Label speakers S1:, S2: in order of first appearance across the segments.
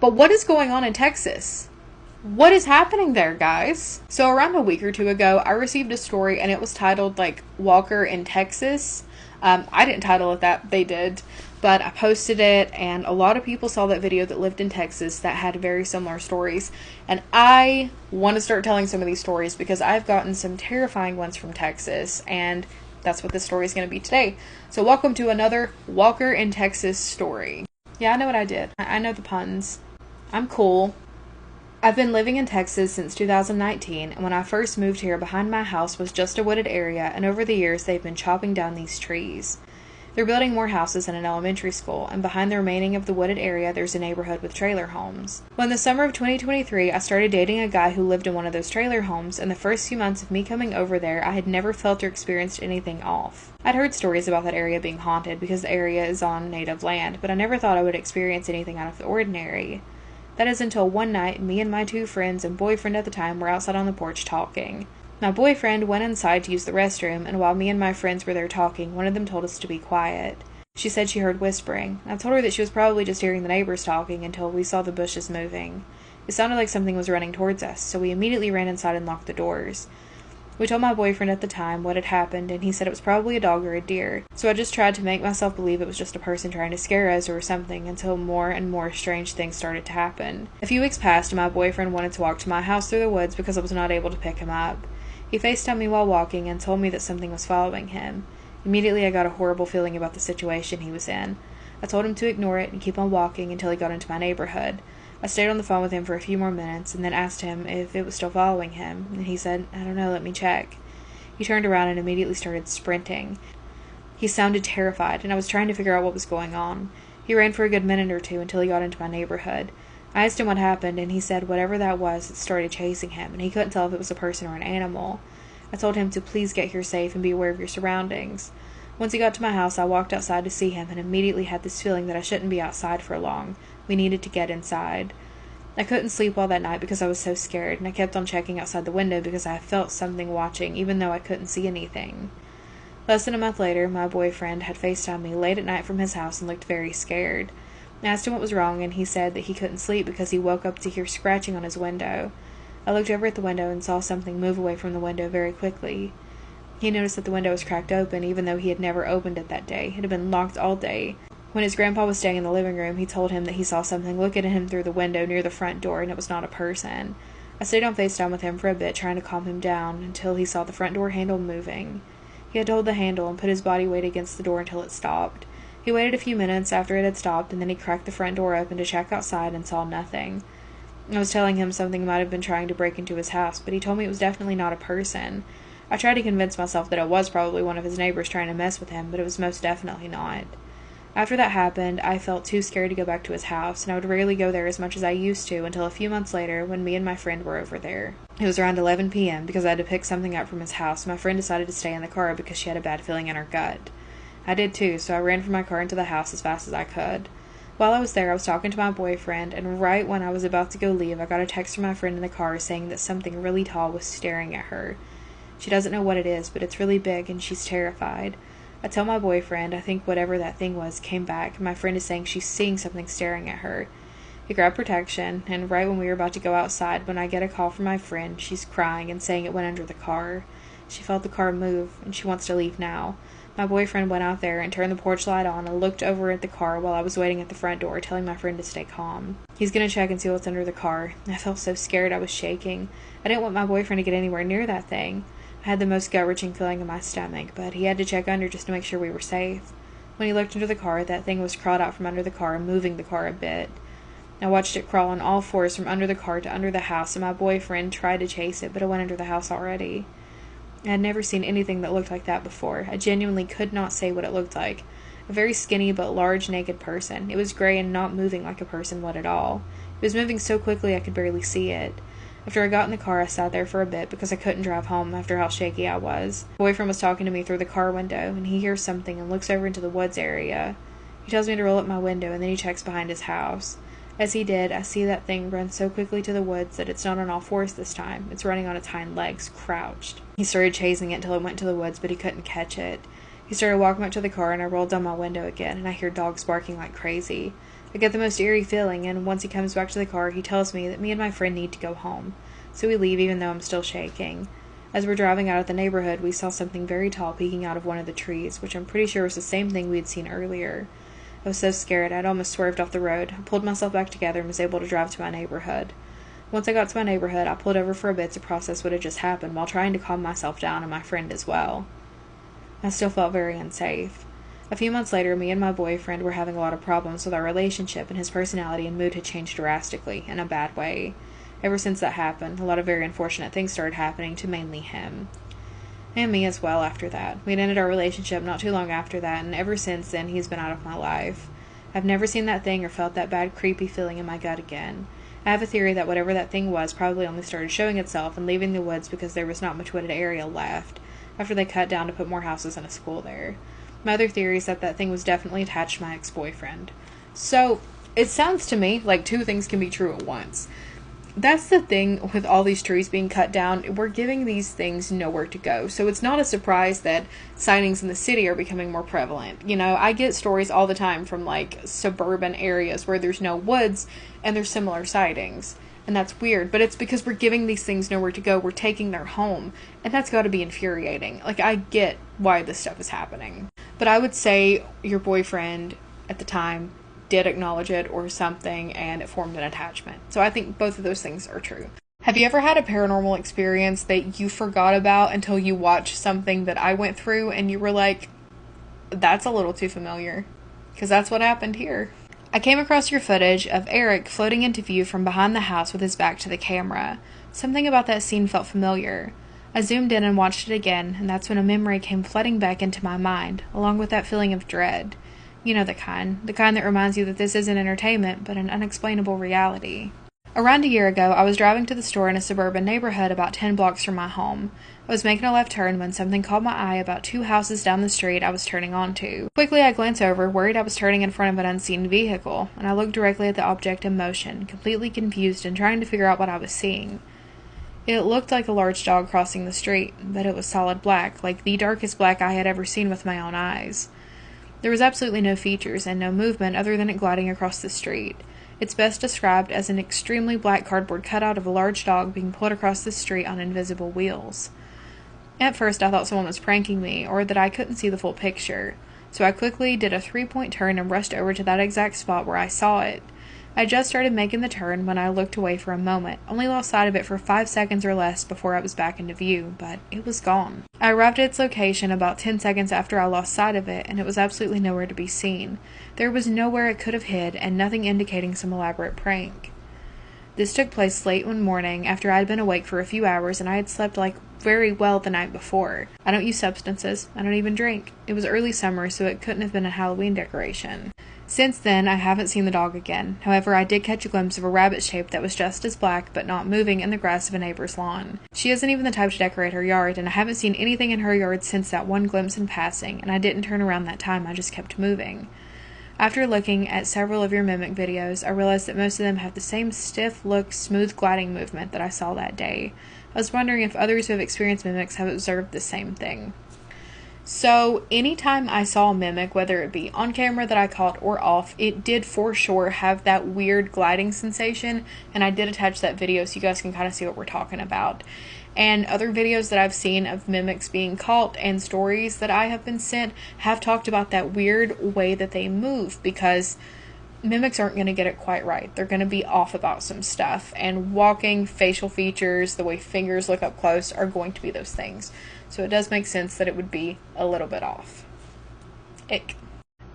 S1: But what is going on in Texas? What is happening there, guys? So around a week or two ago, I received a story and it was titled like Walker in Texas. I didn't title it that, they did, but I posted it and a lot of people saw that video that lived in Texas that had very similar stories. And I want to start telling some of these stories because I've gotten some terrifying ones from Texas, and that's what this story is going to be today. So welcome to another Walker in Texas story. Yeah, I know what I did. I know the puns. I'm cool. I've been living in Texas since 2019, and when I first moved here, behind my house was just a wooded area, and over the years they've been chopping down these trees. They're building more houses and an elementary school, and behind the remaining of the wooded area there's a neighborhood with trailer homes. Well, in the summer of 2023, I started dating a guy who lived in one of those trailer homes, and the first few months of me coming over there, I had never felt or experienced anything off. I'd heard stories about that area being haunted because the area is on native land, but I never thought I would experience anything out of the ordinary. That is until one night, me and my two friends and boyfriend at the time were outside on the porch talking. My boyfriend went inside to use the restroom, and while me and my friends were there talking, one of them told us to be quiet. She said she heard whispering. I told her that she was probably just hearing the neighbors talking until we saw the bushes moving. It sounded like something was running towards us, so we immediately ran inside and locked the doors. We told my boyfriend at the time what had happened, and he said it was probably a dog or a deer, so I just tried to make myself believe it was just a person trying to scare us or something until more and more strange things started to happen. A few weeks passed, and my boyfriend wanted to walk to my house through the woods because I was not able to pick him up. He FaceTimed me while walking and told me that something was following him. Immediately I got a horrible feeling about the situation he was in. I told him to ignore it and keep on walking until he got into my neighborhood. I stayed on the phone with him for a few more minutes and then asked him if it was still following him, and he said, "I don't know, let me check." He turned around and immediately started sprinting. He sounded terrified, and I was trying to figure out what was going on. He ran for a good minute or two until he got into my neighborhood. I asked him what happened, and he said whatever that was, it started chasing him, and he couldn't tell if it was a person or an animal. I told him to please get here safe and be aware of your surroundings. Once he got to my house, I walked outside to see him and immediately had this feeling that I shouldn't be outside for long. We needed to get inside. I couldn't sleep all that night because I was so scared, and I kept on checking outside the window because I felt something watching, even though I couldn't see anything. Less than a month later, my boyfriend had FaceTimed me late at night from his house and looked very scared. I asked him what was wrong, and he said that he couldn't sleep because he woke up to hear scratching on his window. I looked over at the window and saw something move away from the window very quickly. He noticed that the window was cracked open, even though he had never opened it that day. It had been locked all day. When his grandpa was staying in the living room, he told him that he saw something looking at him through the window near the front door, and it was not a person. I stayed on FaceTime with him for a bit, trying to calm him down, until he saw the front door handle moving. He had to hold the handle and put his body weight against the door until it stopped. He waited a few minutes after it had stopped, and then he cracked the front door open to check outside and saw nothing. I was telling him something might have been trying to break into his house, but he told me it was definitely not a person. I tried to convince myself that it was probably one of his neighbors trying to mess with him, but it was most definitely not. After that happened, I felt too scared to go back to his house, and I would rarely go there as much as I used to until a few months later when me and my friend were over there. It was around 11 p.m. because I had to pick something up from his house. My friend decided to stay in the car because she had a bad feeling in her gut. I did too, so I ran from my car into the house as fast as I could. While I was there, I was talking to my boyfriend, and right when I was about to go leave, I got a text from my friend in the car saying that something really tall was staring at her. She doesn't know what it is, but it's really big, and she's terrified. I tell my boyfriend I think whatever that thing was came back, and my friend is saying she's seeing something staring at her. He grabbed protection, and right when we were about to go outside, when I get a call from my friend, she's crying and saying it went under the car. She felt the car move, and she wants to leave now. My boyfriend went out there and turned the porch light on and looked over at the car while I was waiting at the front door, telling my friend to stay calm. He's going to check and see what's under the car. I felt so scared I was shaking. I didn't want my boyfriend to get anywhere near that thing. I had the most gut-wrenching feeling in my stomach, but he had to check under just to make sure we were safe. When he looked under the car, that thing was crawled out from under the car, moving the car a bit. I watched it crawl on all fours from under the car to under the house, and my boyfriend tried to chase it, but it went under the house already. I had never seen anything that looked like that before. I genuinely could not say what it looked like. A very skinny but large naked person. It was gray and not moving like a person would at all. It was moving so quickly I could barely see it. After I got in the car, I sat there for a bit because I couldn't drive home after how shaky I was. My boyfriend was talking to me through the car window, and he hears something and looks over into the woods area. He tells me to roll up my window, and then he checks behind his house. As he did, I see that thing run so quickly to the woods that it's not on all fours this time. It's running on its hind legs, crouched. He started chasing it until it went to the woods, but he couldn't catch it. He started walking back to the car, and I rolled down my window again, and I hear dogs barking like crazy. I get the most eerie feeling, and once he comes back to the car, he tells me that me and my friend need to go home. So we leave even though I'm still shaking. As we're driving out of the neighborhood, we saw something very tall peeking out of one of the trees, which I'm pretty sure was the same thing we had seen earlier. I was so scared I'd almost swerved off the road. I pulled myself back together and was able to drive to my neighborhood. Once I got to my neighborhood, I pulled over for a bit to process what had just happened while trying to calm myself down and my friend as well. I still felt very unsafe. A few months later, me and my boyfriend were having a lot of problems with our relationship, and his personality and mood had changed drastically, in a bad way. Ever since that happened, a lot of very unfortunate things started happening to mainly him. And me as well after that. We'd ended our relationship not too long after that, and ever since then he's been out of my life. I've never seen that thing or felt that bad creepy feeling in my gut again. I have a theory that whatever that thing was probably only started showing itself and leaving the woods because there was not much wooded area left, after they cut down to put more houses and a school there. My other theory is that that thing was definitely attached to my ex-boyfriend. So, it sounds to me like two things can be true at once. That's the thing with all these trees being cut down. We're giving these things nowhere to go. So it's not a surprise that sightings in the city are becoming more prevalent. You know, I get stories all the time from like suburban areas where there's no woods and there's similar sightings. And that's weird, but it's because we're giving these things nowhere to go. We're taking their home, and that's got to be infuriating. Like, I get why this stuff is happening. But I would say your boyfriend at the time did acknowledge it or something, and it formed an attachment. So I think both of those things are true. Have you ever had a paranormal experience that you forgot about until you watched something that I went through and you were like, that's a little too familiar? Because that's what happened here. I came across your footage of Eric floating into view from behind the house with his back to the camera. Something about that scene felt familiar. I zoomed in and watched it again, and that's when a memory came flooding back into my mind, along with that feeling of dread. You know the kind that reminds you that this isn't entertainment, but an unexplainable reality. Around a year ago, I was driving to the store in a suburban neighborhood about 10 blocks from my home. I was making a left turn when something caught my eye about 2 houses down the street I was turning onto. Quickly, I glanced over, worried I was turning in front of an unseen vehicle, and I looked directly at the object in motion, completely confused and trying to figure out what I was seeing. It looked like a large dog crossing the street, but it was solid black, like the darkest black I had ever seen with my own eyes. There was absolutely no features and no movement other than it gliding across the street. It's best described as an extremely black cardboard cutout of a large dog being pulled across the street on invisible wheels. At first, I thought someone was pranking me, or that I couldn't see the full picture, so I quickly did a 3-point turn and rushed over to that exact spot where I saw it. I just started making the turn when I looked away for a moment, only lost sight of it for 5 seconds or less before I was back into view, but it was gone. I arrived at its location about 10 seconds after I lost sight of it, and it was absolutely nowhere to be seen. There was nowhere it could have hid, and nothing indicating some elaborate prank. This took place late one morning after I had been awake for a few hours and I had slept very well the night before. I don't use substances. I don't even drink. It was early summer, so it couldn't have been a Halloween decoration. Since then, I haven't seen the dog again. However, I did catch a glimpse of a rabbit shape that was just as black but not moving in the grass of a neighbor's lawn. She isn't even the type to decorate her yard, and I haven't seen anything in her yard since that one glimpse in passing, and I didn't turn around that time. I just kept moving. After looking at several of your mimic videos, I realized that most of them have the same stiff look, smooth gliding movement that I saw that day. I was wondering if others who have experienced mimics have observed the same thing. So, anytime I saw a mimic, whether it be on camera that I caught or off, it did for sure have that weird gliding sensation, and I did attach that video so you guys can kind of see what we're talking about. And other videos that I've seen of mimics being caught and stories that I have been sent have talked about that weird way that they move, because mimics aren't going to get it quite right. They're going to be off about some stuff, and walking, facial features, the way fingers look up close are going to be those things. So it does make sense that it would be a little bit off. Ick.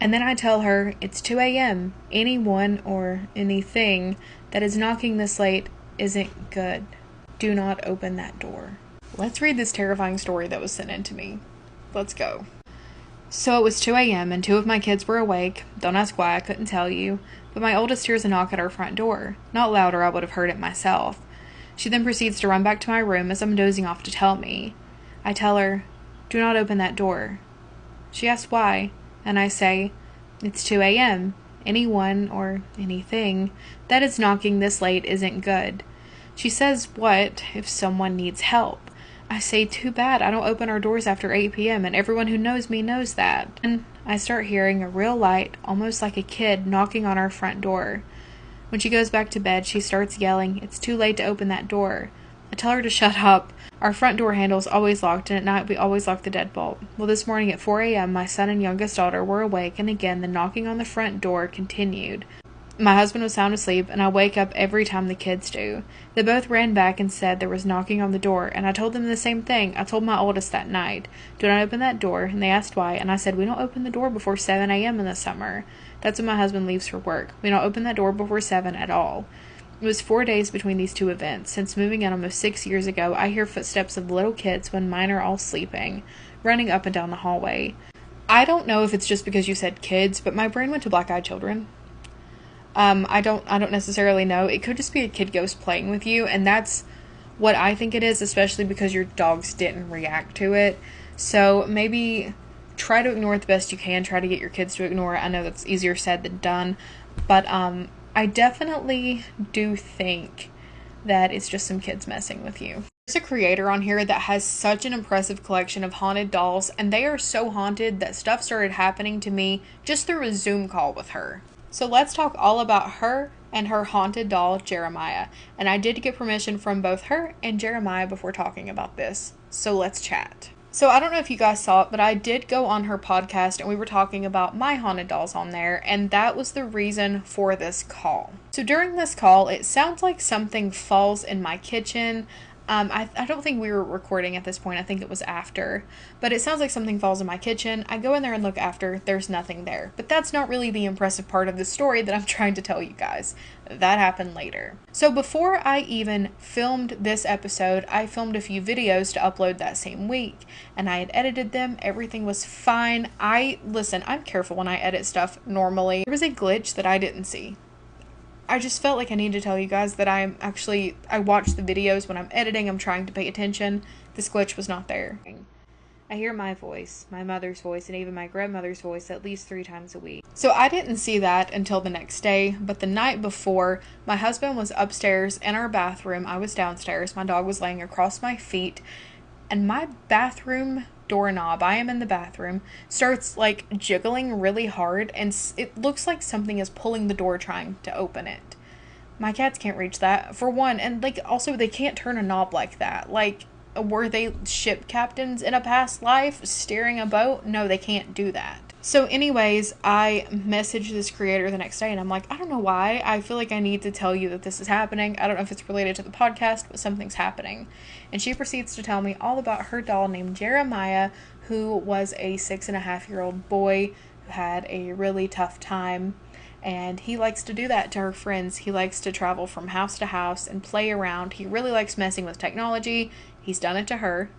S1: And then I tell her, it's 2 a.m. Anyone or anything that is knocking this late isn't good. Do not open that door. Let's read this terrifying story that was sent in to me. Let's go. So it was 2 a.m. and 2 of my kids were awake. Don't ask why, I couldn't tell you. But my oldest hears a knock at our front door. Not loud or I would have heard it myself. She then proceeds to run back to my room as I'm dozing off to tell me. I tell her, do not open that door. She asks why, and I say, it's 2 a.m. Anyone or anything that is knocking this late isn't good. She says, what if someone needs help? I say, too bad I don't open our doors after 8 p.m., and everyone who knows me knows that. And I start hearing a real light, almost like a kid, knocking on our front door. When she goes back to bed, she starts yelling, "It's too late to open that door." I tell her to shut up. Our front door handle is always locked, and at night we always lock the deadbolt. Well, this morning at 4 a.m., my son and youngest daughter were awake, and again the knocking on the front door continued. My husband was sound asleep, and I wake up every time the kids do. They both ran back and said there was knocking on the door, and I told them the same thing. I told my oldest that night, "Do not open that door," and they asked why, and I said, "We don't open the door before 7 a.m. in the summer. That's when my husband leaves for work. We don't open that door before 7 at all." It was 4 days between these two events. Since moving in almost 6 years ago, I hear footsteps of little kids when mine are all sleeping, running up and down the hallway. I don't know if it's just because you said kids, but my brain went to black-eyed children. I don't necessarily know. It could just be a kid ghost playing with you, and that's what I think it is, especially because your dogs didn't react to it. So maybe try to ignore it the best you can. Try to get your kids to ignore it. I know that's easier said than done, but I definitely do think that it's just some kids messing with you. There's a creator on here that has such an impressive collection of haunted dolls, and they are so haunted that stuff started happening to me just through a Zoom call with her. So let's talk all about her and her haunted doll, Jeremiah. And I did get permission from both her and Jeremiah before talking about this. So let's chat. So I don't know if you guys saw it, but I did go on her podcast and we were talking about my haunted dolls on there, and that was the reason for this call. So during this call, it sounds like something falls in my kitchen. I don't think we were recording at this point. I think it was after. But it sounds like something falls in my kitchen. I go in there and look after. There's nothing there. But that's not really the impressive part of the story that I'm trying to tell you guys. That happened later. So before I even filmed this episode, I filmed a few videos to upload that same week. And I had edited them. Everything was fine. Listen, I'm careful when I edit stuff normally. There was a glitch that I didn't see. I just felt like I need to tell you guys that I watch the videos when I'm editing. I'm trying to pay attention. This glitch was not there. I hear my voice, my mother's voice, and even my grandmother's voice at least 3 times a week. So I didn't see that until the next day, but the night before, my husband was upstairs in our bathroom. I was downstairs. My dog was laying across my feet, and my bathroom doorknob, I am in the bathroom, starts like jiggling really hard, and it looks like something is pulling the door trying to open it. My cats can't reach that, for one, and like also they can't turn a knob like that. Like, were they ship captains in a past life steering a boat? No, they can't do that. So anyways, I messaged this creator the next day and I'm like, I don't know why. I feel like I need to tell you that this is happening. I don't know if it's related to the podcast, but something's happening. And she proceeds to tell me all about her doll named Jeremiah, who was a 6.5-year-old boy who had a really tough time. And he likes to do that to her friends. He likes to travel from house to house and play around. He really likes messing with technology. He's done it to her.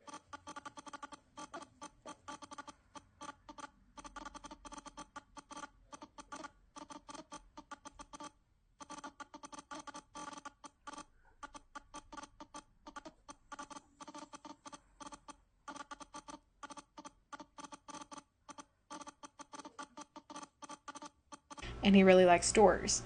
S1: And he really likes doors.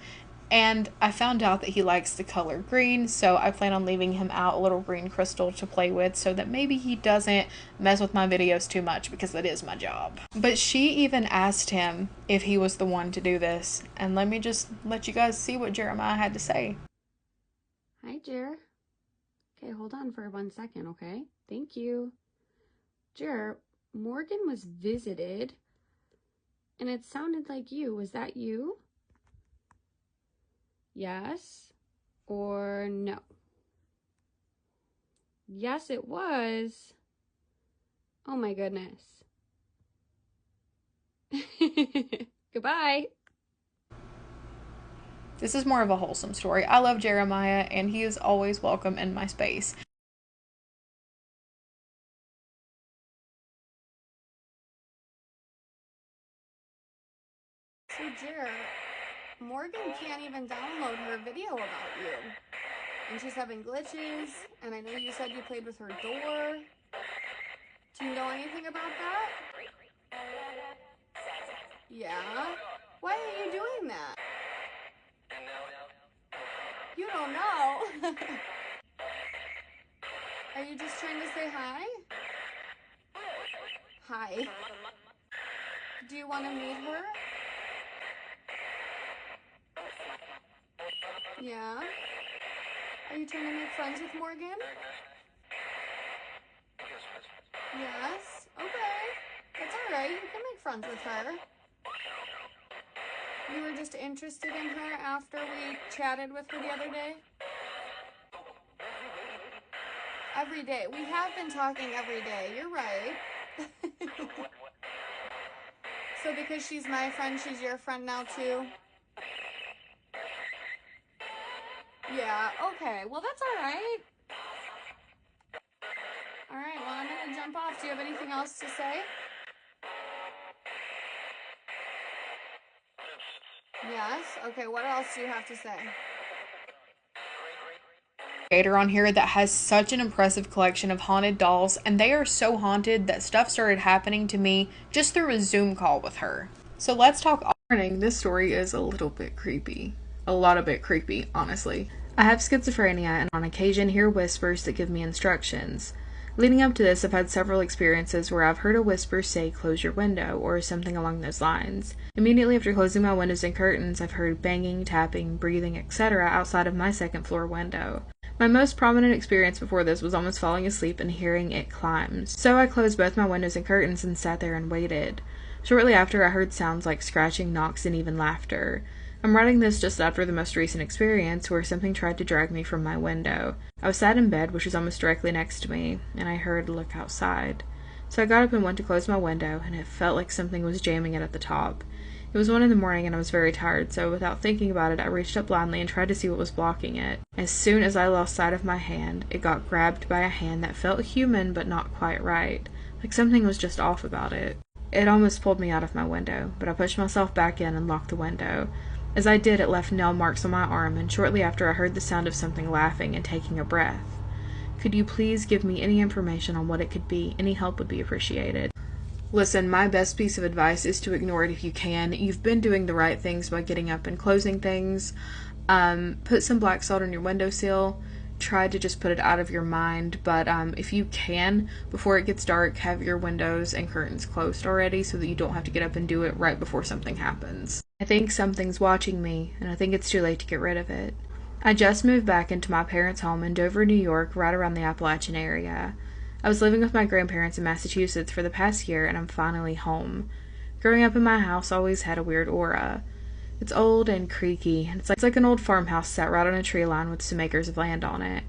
S1: And I found out that he likes the color green, so I plan on leaving him out a little green crystal to play with so that maybe he doesn't mess with my videos too much, because that is my job. But she even asked him if he was the one to do this, and let me just let you guys see what Jeremiah had to say.
S2: Hi, Jer. Okay, hold on for 1 second, okay? Thank you. Jer, Morgan was visited, and it sounded like you. Was that you? Yes or no? Yes, it was. Oh my goodness. Goodbye.
S1: This is more of a wholesome story. I love Jeremiah, and he is always welcome in my space.
S2: So, Jer, Morgan can't even download her video about you. And she's having glitches, and I know you said you played with her door. Do you know anything about that? Yeah? Why are you doing that? You don't know. Are you just trying to say hi? Hi. Do you want to meet her? Yeah? Are you trying to make friends with Morgan? Yes? Okay. That's alright. You can make friends with her. You were just interested in her after we chatted with her the other day? Every day. We have been talking every day. You're right. So because she's my friend, she's your friend now too? Yeah, okay. Well, that's alright. Alright, well, I'm gonna jump off. Do you have anything else to say? Yes? Okay, what else do you have to say?
S1: Creator on here that has such an impressive collection of haunted dolls, and they are so haunted that stuff started happening to me just through a Zoom call with her. So let's talk. Warning, this story is a little bit creepy. A lot of bit creepy, honestly. I have schizophrenia and on occasion hear whispers that give me instructions. Leading up to this, I've had several experiences where I've heard a whisper say, "Close your window," or something along those lines. Immediately after closing my windows and curtains, I've heard banging, tapping, breathing, etc. outside of my second floor window. My most prominent experience before this was almost falling asleep and hearing "it climbs." So I closed both my windows and curtains and sat there and waited. Shortly after, I heard sounds like scratching, knocks, and even laughter. I'm writing this just after the most recent experience where something tried to drag me from my window. I was sat in bed, which was almost directly next to me, and I heard "look outside." So I got up and went to close my window, and it felt like something was jamming it at the top. It was 1 in the morning and I was very tired, so without thinking about it, I reached up blindly and tried to see what was blocking it. As soon as I lost sight of my hand, it got grabbed by a hand that felt human but not quite right. Like something was just off about it. It almost pulled me out of my window, but I pushed myself back in and locked the window. As I did, it left nail marks on my arm, and shortly after I heard the sound of something laughing and taking a breath. Could you please give me any information on what it could be? Any help would be appreciated. Listen, my best piece of advice is to ignore it if you can. You've been doing the right things by getting up and closing things. Put some black salt on your windowsill. Try to just put it out of your mind, but if you can, before it gets dark, have your windows and curtains closed already so that you don't have to get up and do it right before something happens. I think something's watching me, and I think it's too late to get rid of it. I just moved back into my parents' home in Dover, New York, right around the Appalachian area. I was living with my grandparents in Massachusetts for the past year, and I'm finally home. Growing up in my house always had a weird aura. It's old and creaky, and it's like an old farmhouse sat right on a tree line with some acres of land on it.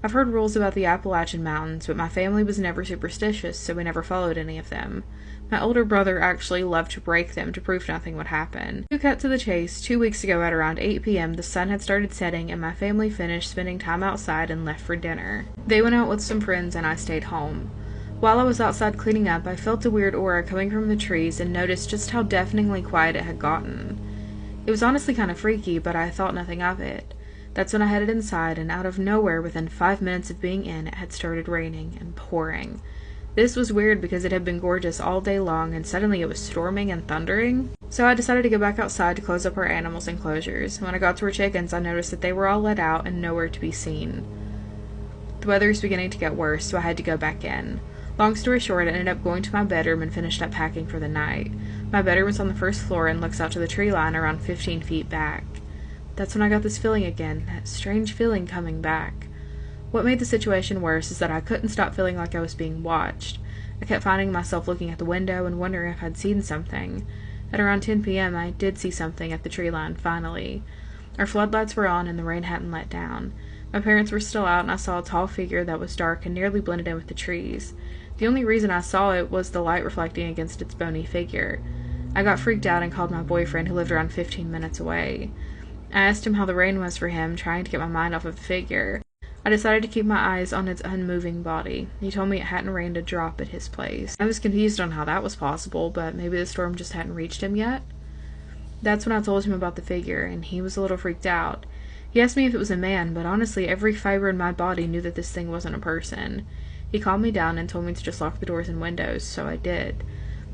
S1: I've heard rules about the Appalachian Mountains, but my family was never superstitious, so we never followed any of them. My older brother actually loved to break them to prove nothing would happen. To cut to the chase, 2 weeks ago at around 8 p.m. the sun had started setting and my family finished spending time outside and left for dinner. They went out with some friends and I stayed home. While I was outside cleaning up, I felt a weird aura coming from the trees and noticed just how deafeningly quiet it had gotten. It was honestly kind of freaky, but I thought nothing of it. That's when I headed inside, and out of nowhere, within 5 minutes of being in, it had started raining and pouring. This was weird because it had been gorgeous all day long, and suddenly it was storming and thundering. So I decided to go back outside to close up our animals' enclosures. When I got to our chickens, I noticed that they were all let out and nowhere to be seen. The weather was beginning to get worse, so I had to go back in. Long story short, I ended up going to my bedroom and finished up packing for the night. My bedroom was on the first floor and looks out to the tree line around 15 feet back. That's when I got this feeling again, that strange feeling coming back. What made the situation worse is that I couldn't stop feeling like I was being watched. I kept finding myself looking at the window and wondering if I'd seen something. At around 10 p.m., I did see something at the tree line, finally. Our floodlights were on and the rain hadn't let down. My parents were still out and I saw a tall figure that was dark and nearly blended in with the trees. The only reason I saw it was the light reflecting against its bony figure. I got freaked out and called my boyfriend, who lived around 15 minutes away. I asked him how the rain was for him, trying to get my mind off of the figure. I decided to keep my eyes on its unmoving body. He told me it hadn't rained a drop at his place. I was confused on how that was possible, but maybe the storm just hadn't reached him yet? That's when I told him about the figure, and he was a little freaked out. He asked me if it was a man, but honestly every fiber in my body knew that this thing wasn't a person. He calmed me down and told me to just lock the doors and windows, so I did.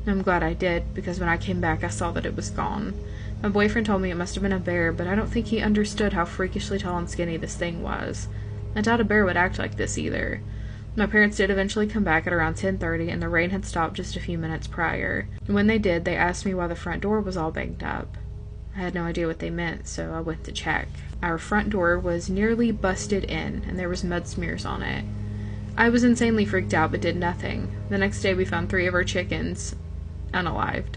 S1: I'm glad I did, because when I came back I saw that it was gone. My boyfriend told me it must have been a bear, but I don't think he understood how freakishly tall and skinny this thing was. I doubt a bear would act like this either. My parents did eventually come back at around 10:30, and the rain had stopped just a few minutes prior. And when they did, they asked me why the front door was all banged up. I had no idea what they meant, so I went to check. Our front door was nearly busted in, and there was mud smears on it. I was insanely freaked out, but did nothing. The next day we found 3 of our chickens unalived.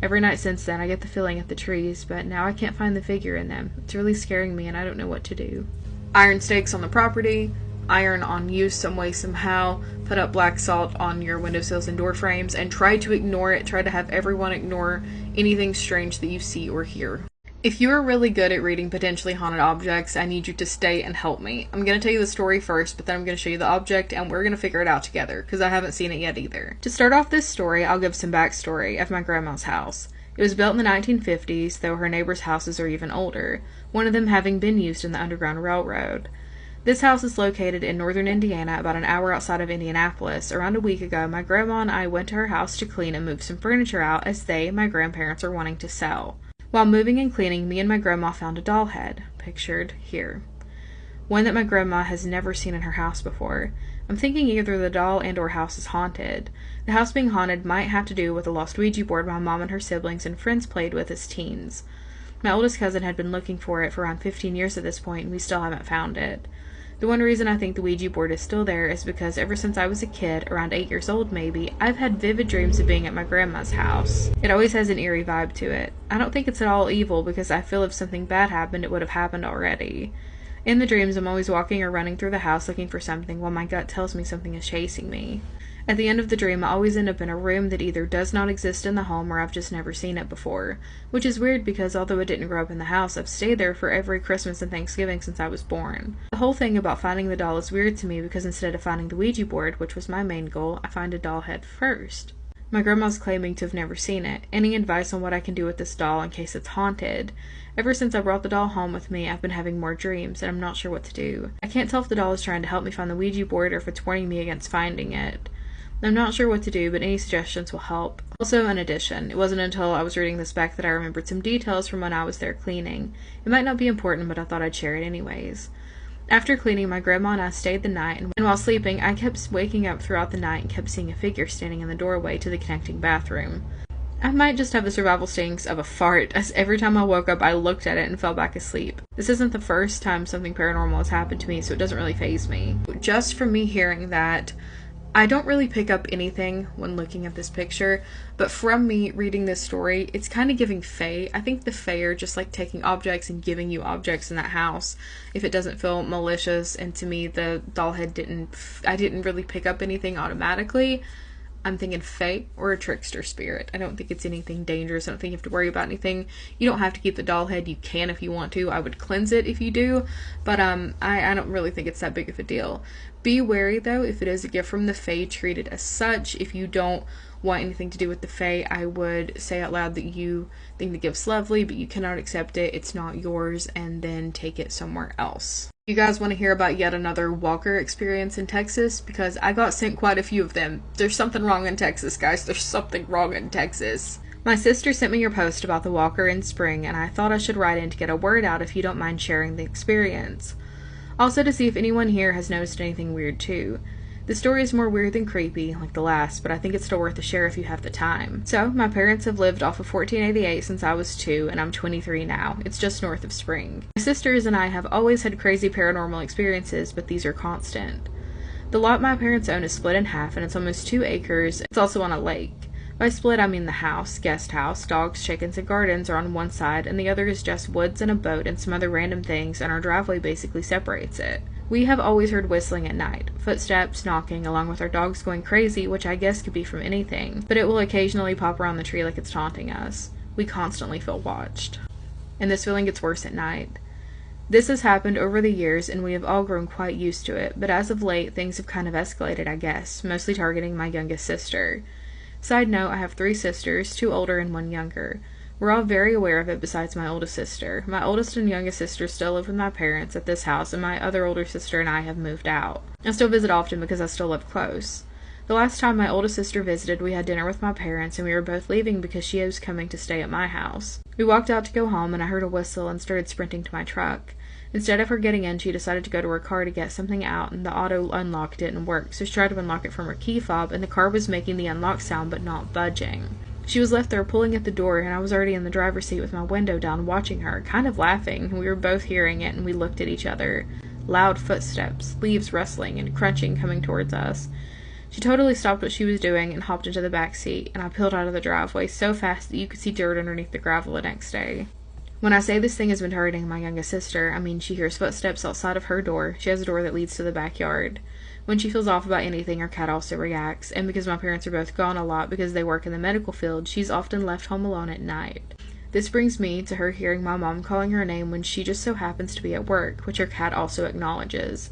S1: Every night since then I get the feeling at the trees, but now I can't find the figure in them. It's really scaring me and I don't know what to do. Iron stakes on the property, iron on you some way somehow, put up black salt on your windowsills and door frames, and try to ignore it. Try to have everyone ignore anything strange that you see or hear. If you are really good at reading potentially haunted objects, I need you to stay and help me. I'm going to tell you the story first, but then I'm going to show you the object, and we're going to figure it out together, because I haven't seen it yet either. To start off this story, I'll give some backstory of my grandma's house. It was built in the 1950s, though her neighbors' houses are even older, one of them having been used in the Underground Railroad. This house is located in northern Indiana, about an hour outside of Indianapolis. Around a week ago, my grandma and I went to her house to clean and move some furniture out, as my grandparents, are wanting to sell. While moving and cleaning, me and my grandma found a doll head, pictured here. One that my grandma has never seen in her house before. I'm thinking either the doll and or house is haunted. The house being haunted might have to do with a lost Ouija board my mom and her siblings and friends played with as teens. My oldest cousin had been looking for it for around 15 years at this point, and we still haven't found it. The one reason I think the Ouija board is still there is because ever since I was a kid, around 8 years old maybe, I've had vivid dreams of being at my grandma's house. It always has an eerie vibe to it. I don't think it's at all evil because I feel if something bad happened, it would have happened already. In the dreams, I'm always walking or running through the house looking for something while my gut tells me something is chasing me. At the end of the dream, I always end up in a room that either does not exist in the home or I've just never seen it before, which is weird because although I didn't grow up in the house, I've stayed there for every Christmas and Thanksgiving since I was born. The whole thing about finding the doll is weird to me because instead of finding the Ouija board, which was my main goal, I find a doll head first. My grandma's claiming to have never seen it. Any advice on what I can do with this doll in case it's haunted? Ever since I brought the doll home with me, I've been having more dreams, and I'm not sure what to do. I can't tell if the doll is trying to help me find the Ouija board or if it's warning me against finding it. I'm not sure what to do, but any suggestions will help. Also, in addition, it wasn't until I was reading this back that I remembered some details from when I was there cleaning. It might not be important, but I thought I'd share it anyways. After cleaning, my grandma and I stayed the night, and while sleeping, I kept waking up throughout the night and kept seeing a figure standing in the doorway to the connecting bathroom. I might just have the survival instincts of a fart, as every time I woke up I looked at it and fell back asleep. This isn't the first time something paranormal has happened to me, so it doesn't really faze me. Just from me hearing that, I don't really pick up anything when looking at this picture, but from me reading this story, it's kind of giving fae. I think the fae are just like taking objects and giving you objects in that house if it doesn't feel malicious, and to me the doll head I didn't really pick up anything automatically. I'm thinking fae or a trickster spirit. I don't think it's anything dangerous. I don't think you have to worry about anything. You don't have to keep the doll head. You can if you want to. I would cleanse it if you do, but I don't really think it's that big of a deal. Be wary though if it is a gift from the fae, treat it as such. If you don't want anything to do with the fae, I would say out loud that you think the gift's lovely, but you cannot accept it. It's not yours, and then take it somewhere else. You guys want to hear about yet another walker experience in Texas? Because I got sent quite a few of them. There's something wrong in Texas, guys. There's something wrong in Texas. My sister sent me your post about the walker in spring, and I thought I should write in to get a word out if you don't mind sharing the experience. Also to see if anyone here has noticed anything weird too. The story is more weird than creepy, like the last, but I think it's still worth a share if you have the time. So, my parents have lived off of 1488 since I was 2, and I'm 23 now. It's just north of Spring. My sisters and I have always had crazy paranormal experiences, but these are constant. The lot my parents own is split in half, and it's almost 2 acres. It's also on a lake. By split, I mean the house, guest house, dogs, chickens, and gardens are on one side, and the other is just woods and a boat and some other random things, and our driveway basically separates it. We have always heard whistling at night, footsteps, knocking, along with our dogs going crazy, which I guess could be from anything, but it will occasionally pop around the tree like it's taunting us. We constantly feel watched. And this feeling gets worse at night. This has happened over the years, and we have all grown quite used to it, but as of late, things have kind of escalated, I guess, mostly targeting my youngest sister. Side note, I have 3 sisters, 2 older and 1 younger. We're all very aware of it besides my oldest sister. My oldest and youngest sister still live with my parents at this house, and my other older sister and I have moved out. I still visit often because I still live close. The last time my oldest sister visited, we had dinner with my parents, and we were both leaving because she was coming to stay at my house. We walked out to go home, and I heard a whistle and started sprinting to my truck. Instead of her getting in, she decided to go to her car to get something out, and the auto unlock didn't work, so she tried to unlock it from her key fob, and the car was making the unlock sound but not budging. She was left there pulling at the door, and I was already in the driver's seat with my window down watching her, kind of laughing, and we were both hearing it, and we looked at each other. Loud footsteps, leaves rustling and crunching coming towards us. She totally stopped what she was doing and hopped into the back seat, and I peeled out of the driveway so fast that you could see dirt underneath the gravel the next day. When I say this thing has been targeting my youngest sister, I mean she hears footsteps outside of her door. She has a door that leads to the backyard. When she feels off about anything, her cat also reacts, and because my parents are both gone a lot because they work in the medical field, she's often left home alone at night. This brings me to her hearing my mom calling her name when she just so happens to be at work, which her cat also acknowledges.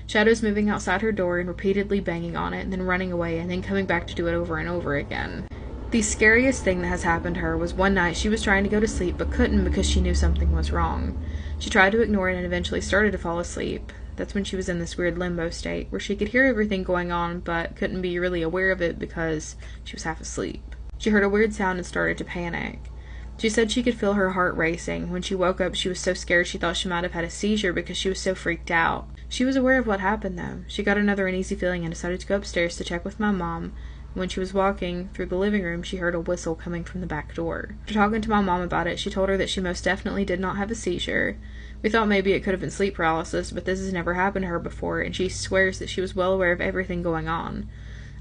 S1: Shadows moving outside her door and repeatedly banging on it, and then running away, and then coming back to do it over and over again. The scariest thing that has happened to her was one night she was trying to go to sleep but couldn't because she knew something was wrong. She tried to ignore it and eventually started to fall asleep. That's when she was in this weird limbo state where she could hear everything going on but couldn't be really aware of it because she was half asleep. She heard a weird sound and started to panic. She said she could feel her heart racing. When she woke up, she was so scared she thought she might have had a seizure because she was so freaked out. She was aware of what happened, though. She got another uneasy feeling and decided to go upstairs to check with my mom. When she was walking through the living room, she heard a whistle coming from the back door. After talking to my mom about it, she told her that she most definitely did not have a seizure. We thought maybe it could have been sleep paralysis, but this has never happened to her before, and she swears that she was well aware of everything going on.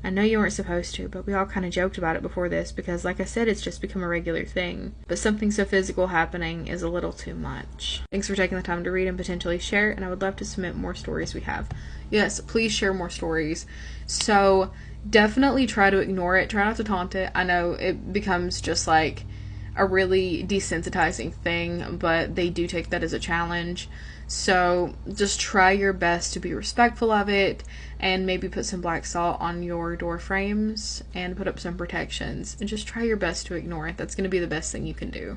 S1: I know you weren't supposed to, but we all kind of joked about it before this because, like I said, it's just become a regular thing. But something so physical happening is a little too much. Thanks for taking the time to read and potentially share, and I would love to submit more stories we have. Yes, please share more stories. So, definitely try to ignore it. Try not to taunt it. I know it becomes just like a really desensitizing thing, but they do take that as a challenge. So just try your best to be respectful of it, and maybe put some black salt on your door frames and put up some protections, and just try your best to ignore it. That's going to be the best thing you can do.